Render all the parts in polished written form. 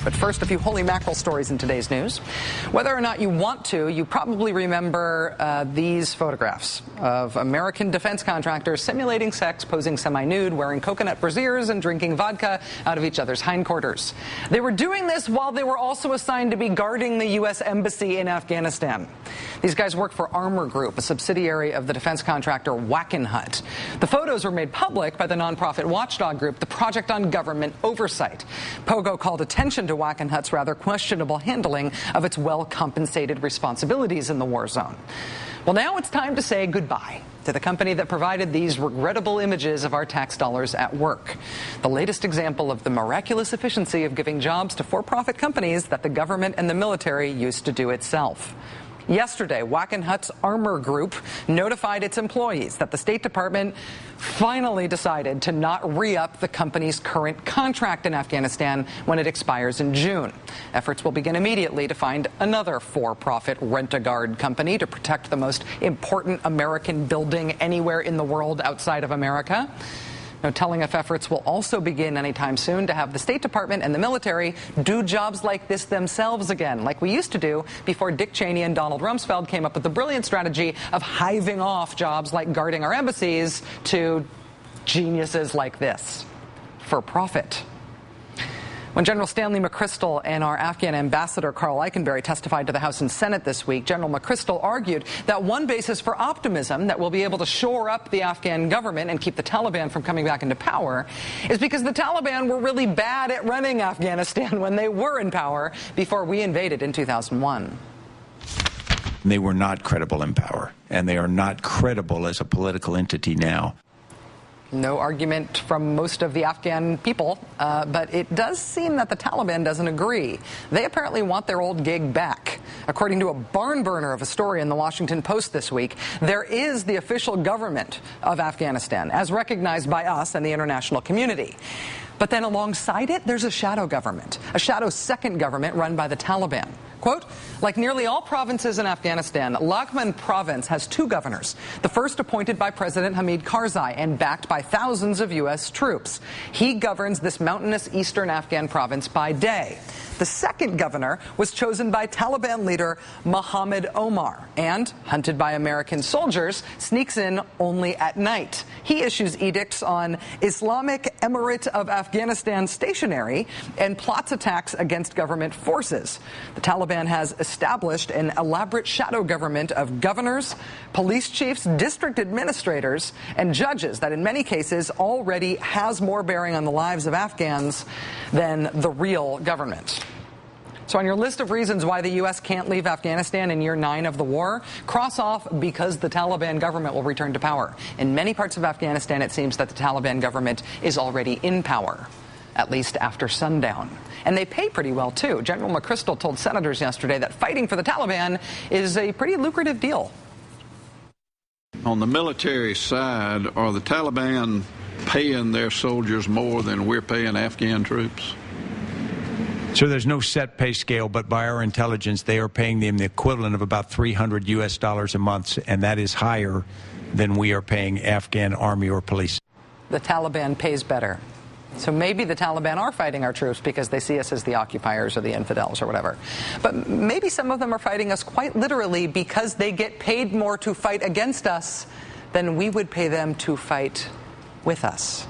But first, a few holy mackerel stories in today's news. Whether or not you want to, you probably remember these photographs of American defense contractors simulating sex, posing semi-nude, wearing coconut brassieres, and drinking vodka out of each other's hindquarters. They were doing this while they were also assigned to be guarding the U.S. Embassy in Afghanistan. These guys work for Armor Group, a subsidiary of the defense contractor Wackenhut. The photos were made public by the nonprofit watchdog group, the Project on Government Oversight. Pogo called attention to Wackenhut's rather questionable handling of its well-compensated responsibilities in the war zone. Well, now it's time to say goodbye to the company that provided these regrettable images of our tax dollars at work. The latest example of the miraculous efficiency of giving jobs to for-profit companies that the government and the military used to do itself. Yesterday, Wackenhut's Armor Group notified its employees that the State Department finally decided to not re-up the company's current contract in Afghanistan when it expires in June. Efforts will begin immediately to find another for-profit rent-a-guard company to protect the most important American building anywhere in the world outside of America. No telling if efforts will also begin anytime soon to have the State Department and the military do jobs like this themselves again, like we used to do before Dick Cheney and Donald Rumsfeld came up with the brilliant strategy of hiving off jobs like guarding our embassies to geniuses like this, for profit. When General Stanley McChrystal and our Afghan ambassador Carl Eikenberry testified to the House and Senate this week, General McChrystal argued that one basis for optimism that we'll be able to shore up the Afghan government and keep the Taliban from coming back into power is because the Taliban were really bad at running Afghanistan when they were in power before we invaded in 2001. They were not credible in power, and they are not credible as a political entity now. No argument from most of the Afghan people, but it does seem that the Taliban doesn't agree. They apparently want their old gig back. According to a barn burner of a story in the Washington Post this week, there is the official government of Afghanistan, as recognized by us and the international community. But then alongside it, there's a shadow government, a shadow second government run by the Taliban. Quote, like nearly all provinces in Afghanistan, Laghman province has two governors. The first appointed by President Hamid Karzai and backed by thousands of U.S. troops. He governs this mountainous eastern Afghan province by day. The second governor was chosen by Taliban leader Mohammed Omar and, hunted by American soldiers, sneaks in only at night. He issues edicts on Islamic Emirate of Afghanistan stationary and plots attacks against government forces. The Taliban has established an elaborate shadow government of governors, police chiefs, district administrators, and judges that in many cases already has more bearing on the lives of Afghans than the real government. So on your list of reasons why the U.S. can't leave Afghanistan in year 9 of the war, cross off because the Taliban government will return to power. In many parts of Afghanistan, it seems that the Taliban government is already in power, at least after sundown. And they pay pretty well, too. General McChrystal told senators yesterday that fighting for the Taliban is a pretty lucrative deal. On the military side, are the Taliban paying their soldiers more than we're paying Afghan troops? So there's no set pay scale, but by our intelligence, they are paying them the equivalent of about $300 US a month, and that is higher than we are paying Afghan army or police. The Taliban pays better. So maybe the Taliban are fighting our troops because they see us as the occupiers or the infidels or whatever. But maybe some of them are fighting us quite literally because they get paid more to fight against us than we would pay them to fight with us.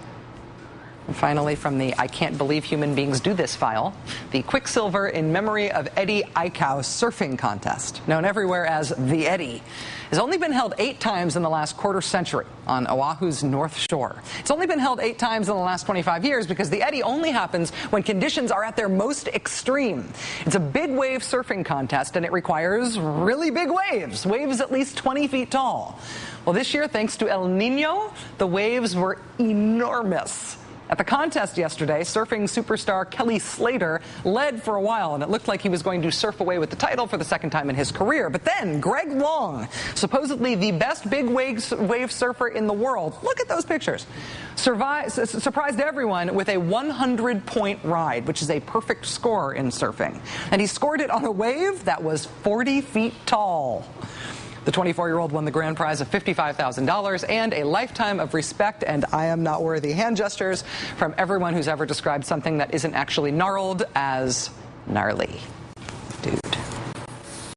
And finally, from the I Can't Believe Human Beings Do This file, the Quicksilver in memory of Eddie Aikau's surfing contest, known everywhere as the Eddie, has only been held 8 times in the last quarter century on Oahu's North Shore. It's only been held 8 times in the last 25 years because the Eddie only happens when conditions are at their most extreme. It's a big wave surfing contest, and it requires really big waves, waves at least 20 feet tall. Well, this year, thanks to El Nino, the waves were enormous. At the contest yesterday, surfing superstar Kelly Slater led for a while, and it looked like he was going to surf away with the title for the second time in his career. But then Greg Long, supposedly the best big wave surfer in the world, look at those pictures, surprised everyone with a 100-point ride, which is a perfect score in surfing. And he scored it on a wave that was 40 feet tall. The 24-year-old won the grand prize of $55,000 and a lifetime of respect and I am not worthy hand gestures from everyone who's ever described something that isn't actually gnarled as gnarly.